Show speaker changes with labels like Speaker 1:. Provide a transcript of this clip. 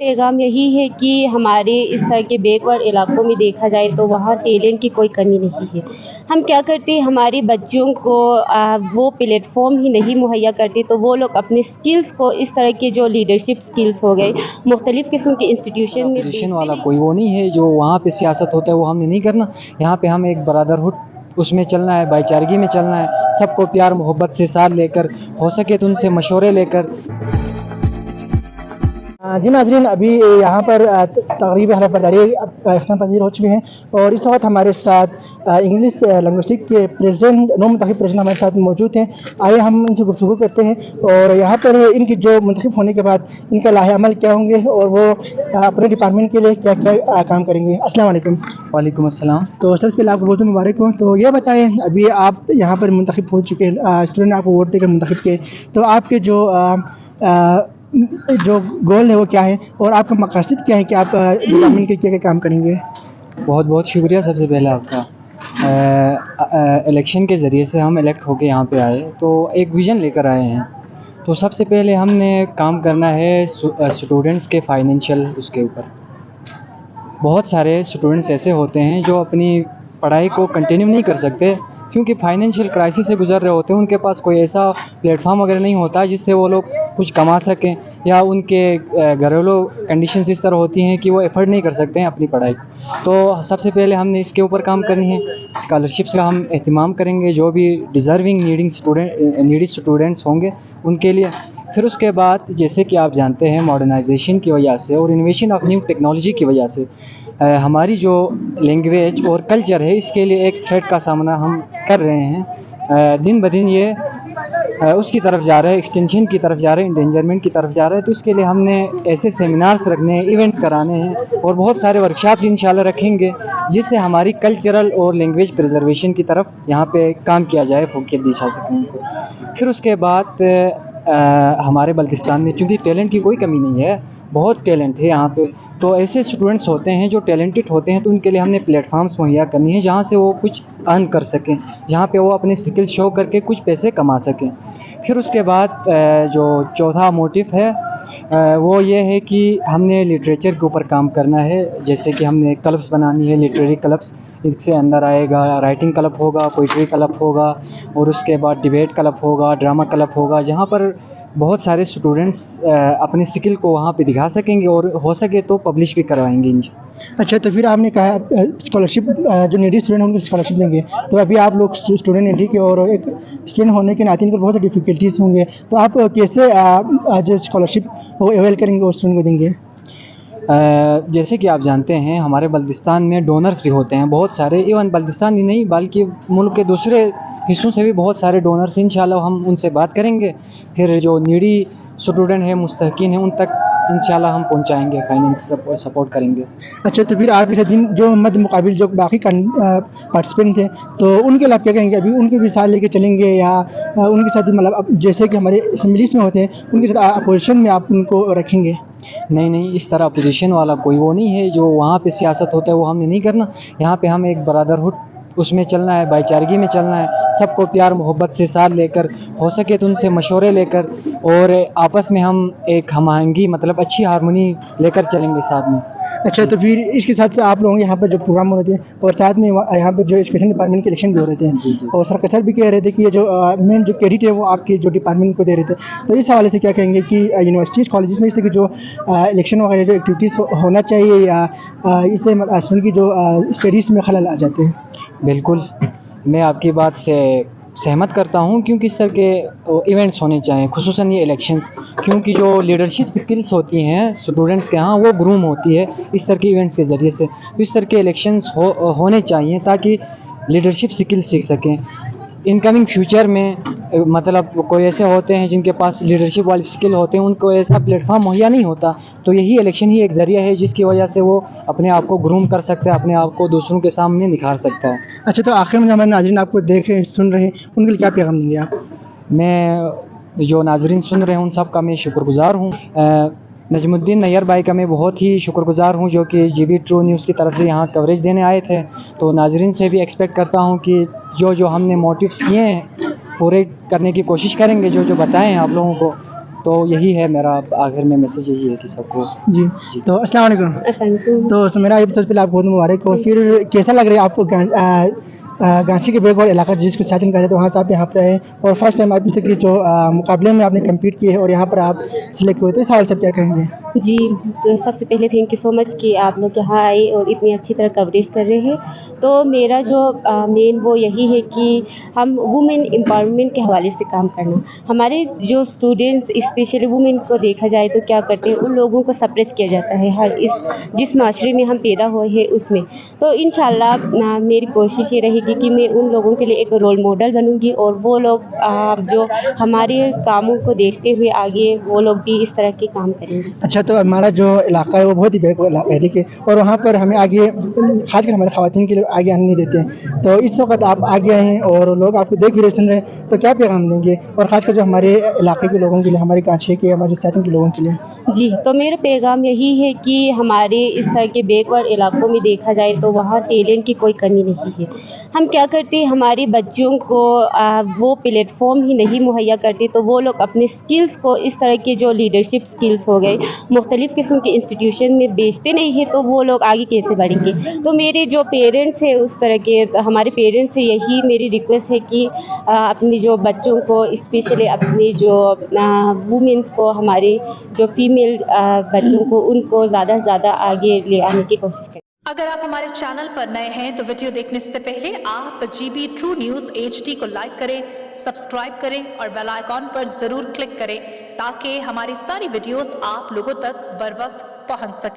Speaker 1: पैगाम यही है कि हमारे इस तरह के बैकवर्ड इलाकों में देखा जाए तो वहाँ टैलेंट की कोई कमी नहीं है। हम क्या करते हैं, हमारे बच्चों को वो प्लेटफ़ॉर्म ही नहीं मुहैया करते, तो वो लोग अपने स्किल्स को इस तरह के जो लीडरशिप स्किल्स हो गए, मुख्तलिफ़ किस्म के
Speaker 2: इस तरह
Speaker 1: इंस्टीट्यूशन में
Speaker 2: अपोज़िशन
Speaker 1: भेजते
Speaker 2: वाला
Speaker 1: नहीं।
Speaker 2: कोई वो नहीं है, जो वहाँ पे सियासत होता है वो हमने नहीं करना। यहाँ पे हमें एक ब्रदरहुड उसमें चलना है, भाईचारगी में चलना है, सबको प्यार मोहब्बत से साथ लेकर, हो सके तो उनसे मशवरे लेकर।
Speaker 3: जी नाज़रीन, अभी यहाँ पर तक़रीब हलफ़ बर्दारी इख्तिताम पज़ीर हो चुके हैं और इस वक्त हमारे साथ इंग्लिश लिंग्विस्टिक के प्रेसिडेंट नौमुंतखब प्रेसिडेंट हमारे साथ मौजूद हैं। आइए हम इनसे गुफ्तगू करते हैं और यहाँ पर इनकी जो मुंतखब होने के बाद इनका लाहे-अमल क्या होंगे और वो अपने डिपार्टमेंट के लिए क्या-क्या काम करेंगे। अस्सलाम वालेकुम।
Speaker 2: वालेकुम अस्सलाम।
Speaker 3: तो सबसे पहले आपको बहुत मुबारक हो। तो ये बताएँ, अभी आप यहाँ पर मुंतखब हो चुके हैं, स्टूडेंट आपको वोट देकर मुंतखब किए, तो आपके जो गोल है वो क्या है और आपका मकसद क्या है कि आप डिपार्टमेंट के क्या-क्या काम करेंगे?
Speaker 2: बहुत बहुत शुक्रिया सबसे पहले आपका। इलेक्शन के ज़रिए से हम इलेक्ट होके यहाँ पे आए, तो एक विज़न लेकर आए हैं। तो सबसे पहले हमने काम करना है स्टूडेंट्स के फाइनेंशियल उसके ऊपर। बहुत सारे स्टूडेंट्स ऐसे होते हैं जो अपनी पढ़ाई को कंटिन्यू नहीं कर सकते, क्योंकि फाइनेंशियल क्राइसिस से गुज़र रहे होते हैं। उनके पास कोई ऐसा प्लेटफॉर्म वगैरह नहीं होता जिससे वो लोग कुछ कमा सकें, या उनके घरेलू कंडीशंस इस तरह होती हैं कि वो एफ़र्ड नहीं कर सकते हैं अपनी पढ़ाई। तो सबसे पहले हमने इसके ऊपर काम करनी है। स्कॉलरशिप्स का हम एहतमाम करेंगे, जो भी डिज़र्विंग नीडी स्टूडेंट्स होंगे उनके लिए। फिर उसके बाद, जैसे कि आप जानते हैं, मॉडर्नाइजेशन की वजह से और इन्वेशन ऑफ न्यू टेक्नोलॉजी की वजह से हमारी जो लैंग्वेज और कल्चर है, इसके लिए एक थ्रेट का सामना हम कर रहे हैं। दिन ब दिन ये उसकी तरफ जा रहा है, एक्सटेंशन की तरफ जा रहा है, इंडेंजरमेंट की तरफ जा रहा है। तो इसके लिए हमने ऐसे सेमिनार्स रखने हैं, इवेंट्स कराने हैं और बहुत सारे वर्कशॉप्स इंशाल्लाह रखेंगे, जिससे हमारी कल्चरल और लैंग्वेज प्रिजर्वेशन की तरफ यहाँ पे काम किया जाए, फोकस दी जा सके उनको। फिर उसके बाद हमारे बल्तिस्तान में चूँकि टैलेंट की कोई कमी नहीं है, बहुत टैलेंट है यहाँ पे। तो ऐसे स्टूडेंट्स होते हैं जो टैलेंटेड होते हैं, तो उनके लिए हमने प्लेटफॉर्म्स मुहैया करनी है जहाँ से वो कुछ अर्न कर सकें, जहाँ पे वो अपने स्किल शो करके कुछ पैसे कमा सकें। फिर उसके बाद जो चौथा मोटिव है वो ये है कि हमने लिटरेचर के ऊपर काम करना है। जैसे कि हमने क्लब्स बनानी है, लिटरेरी क्लब्स। इससे अंदर आएगा राइटिंग क्लब होगा, पोइट्री क्लब होगा, और उसके बाद डिबेट क्लब होगा, ड्रामा क्लब होगा, जहाँ पर बहुत सारे स्टूडेंट्स अपनी स्किल को वहाँ पे दिखा सकेंगे और हो सके तो पब्लिश भी करवाएंगे
Speaker 3: अच्छा, तो फिर आपने कहा स्कॉलरशिप जो नीडी स्टूडेंट हैं उनको स्कॉलरशिप देंगे, तो अभी आप लोग स्टूडेंट हैं, ठीक है, और एक स्टूडेंट होने के नाते इनको बहुत सारी डिफ़िकल्टीज़ होंगे, तो आप कैसे जो स्कॉलरशिप वो अवेल करेंगे और स्टूडेंट को देंगे?
Speaker 2: जैसे कि आप जानते हैं, हमारे बल्तिस्तान में डोनर्स भी होते हैं बहुत सारे। इवन बल्तिस्तान ही नहीं, बल्कि मुल्क के दूसरे हिस्सों से भी बहुत सारे डोनर्स। इंशाल्लाह हम उनसे बात करेंगे, फिर जो नीडी स्टूडेंट हैं, मुस्तहिकीन हैं, उन तक इंशाल्लाह हम पहुंचाएंगे, फाइनेंस सपोर्ट करेंगे।
Speaker 3: अच्छा, तो फिर आपके साथ जो मद्द मुकाबिल जो बाकी पार्टिसिपेंट थे, तो उनके लिए आप क्या कहेंगे? अभी उनके भी साथ लेके चलेंगे या उनके साथ मतलब अब जैसे कि हमारे असम्बलीज़ में होते हैं, उनके साथ अपोजिशन में आप उनको रखेंगे?
Speaker 2: नहीं, इस तरह अपोजिशन वाला कोई वो नहीं है, जो वहाँ पे सियासत होता है वो हमने नहीं करना। यहाँ पे हम एक ब्रदरहुड उसमें चलना है, भाईचारगी में चलना है, सबको प्यार मोहब्बत से साथ लेकर, हो सके तो उनसे मशवरे लेकर, और आपस में हम एक हम-आहंगी, मतलब अच्छी हारमोनी लेकर चलेंगे साथ में।
Speaker 3: अच्छा, तो फिर इसके साथ आप लोगों के यहाँ पर जो प्रोग्राम हो रहे थे और साथ में यहाँ पर जो एजुकेशन डिपार्टमेंट के इलेक्शन भी हो रहे
Speaker 2: जी।
Speaker 3: थे, और सरकार भी कह रहे थे कि ये जो मेन जो क्रेडिट है वो आपके जो डिपार्टमेंट को दे रहे थे, तो इस हवाले से क्या कहेंगे कि यूनिवर्सिटीज़ कॉलेजेस में इस तरह की जो इलेक्शन वगैरह जो एक्टिविटीज़ होना चाहिए, या इससे स्टूडेंट की जो स्टडीज़ में खलल आ जाते हैं?
Speaker 2: बिल्कुल, मैं आपकी बात से सहमत करता हूँ, क्योंकि इस तरह के इवेंट्स होने चाहिए, ख़ुसूसन ये इलेक्शंस, क्योंकि जो लीडरशिप स्किल्स होती हैं स्टूडेंट्स के यहाँ, वो ग्रूम होती है इस तरह के इवेंट्स के ज़रिए से। तो इस तरह के इलेक्शंस होने चाहिए ताकि लीडरशिप स्किल्स सीख सकें इनकमिंग फ्यूचर में। मतलब कोई ऐसे होते हैं जिनके पास लीडरशिप वाली स्किल होते हैं, उनको ऐसा प्लेटफॉर्म मुहैया नहीं होता, तो यही इलेक्शन ही एक ज़रिया है जिसकी वजह से वो अपने आप को ग्रूम कर सकता है, अपने आप को दूसरों के सामने निखार सकता है।
Speaker 3: अच्छा, तो आखिर में हमारे नाज़रीन आपको देख रहे हैं, सुन रहे हैं, उनके लिए क्या पैगाम देंगे आप?
Speaker 2: मैं जो नाज़रीन सुन रहे हैं उन सब का मैं शुक्रगुज़ार हूँ। नजमुद्दीन नैयर भाई का मैं बहुत ही शुक्रगुज़ार हूँ, जो कि GB ट्रू न्यूज़ की तरफ से यहाँ कवरेज देने आए थे। तो नाज़रीन से भी एक्सपेक्ट करता हूँ कि जो हमने मोटिव्स किए हैं पूरे करने की कोशिश करेंगे, जो बताए हैं आप लोगों को। तो यही है मेरा आखिर में मैसेज, यही है कि सबको
Speaker 3: जी तो अस्सलाम वालेकुम।
Speaker 1: असलकुम।
Speaker 3: तो मेरा ये सबसे पहले आपको बहुत मुबारक हो। फिर कैसा लग रहा है आपको गांची के बैकवर्ड इलाका जिसको सचिन कहते हैं, तो वहाँ से आप यहाँ पर आए और फर्स्ट टाइम आप इसके जो मुकाबले में आपने कम्पीट किए और यहाँ पर आप सिलेक्ट हुए, तो इस सवाल से क्या कहेंगे?
Speaker 1: जी, तो सबसे पहले थैंक यू सो मच कि आप लोग यहाँ आए और इतनी अच्छी तरह कवरेज कर रहे हैं। तो मेरा जो मेन वो यही है कि हम वुमेन एम्पावरमेंट के हवाले से काम करना। हमारे जो स्टूडेंट्स स्पेशली वुमेन को देखा जाए तो क्या करते हैं, उन लोगों को सप्रेस किया जाता है हर जिस माशरे में हम पैदा हुए हैं उसमें। तो इंशाल्लाह मेरी कोशिश ये रहेगी कि मैं उन लोगों के लिए एक रोल मॉडल बनूँगी और वो लोग जो हमारे कामों को देखते हुए आगे वो लोग भी इस तरह के काम करेंगे।
Speaker 3: अच्छा, तो हमारा जो इलाका है वो बहुत ही बैकवर्ड इलाका है, ठीक है, और वहाँ पर हमें आगे खासकर हमारे ख़वातीन के लिए आगे आने नहीं देते हैं। तो इस वक्त आप आगे आए हैं और लोग आपको देख भी रहे, सुन रहे हैं, तो क्या पैगाम देंगे और ख़ासकर जो हमारे इलाके के लोगों के लिए, हमारे गाँची के, हमारे सचिन के लोगों के लिए?
Speaker 1: जी, तो मेरा पैगाम यही है कि हमारे इस तरह के बैकवर्ड इलाकों में देखा जाए तो वहाँ टैलेंट की कोई कमी नहीं है। हम क्या करते हैं, हमारे बच्चों को वो प्लेटफॉर्म ही नहीं मुहैया करते, तो वो लोग अपने स्किल्स को इस तरह के जो लीडरशिप स्किल्स हो गए मुख्तलिफ़ किस्म के इंस्टीट्यूशन में बेचते नहीं हैं, तो वो लोग आगे कैसे बढ़ेंगे। तो मेरे जो पेरेंट्स हैं उस तरह के, हमारे पेरेंट्स से यही मेरी रिक्वेस्ट है कि अपने जो बच्चों को स्पेशली अपने जो वुमेन्स को, हमारे जो फीमेल बच्चों को, उनको ज़्यादा से ज़्यादा आगे ले आने की कोशिश करें।
Speaker 4: अगर आप हमारे चैनल पर नए हैं तो वीडियो देखने से पहले आप GB ट्रू न्यूज़ HD को लाइक करें, सब्सक्राइब करें और बेल आइकॉन पर ज़रूर क्लिक करें ताकि हमारी सारी वीडियोस आप लोगों तक बर वक्त पहुंच सके।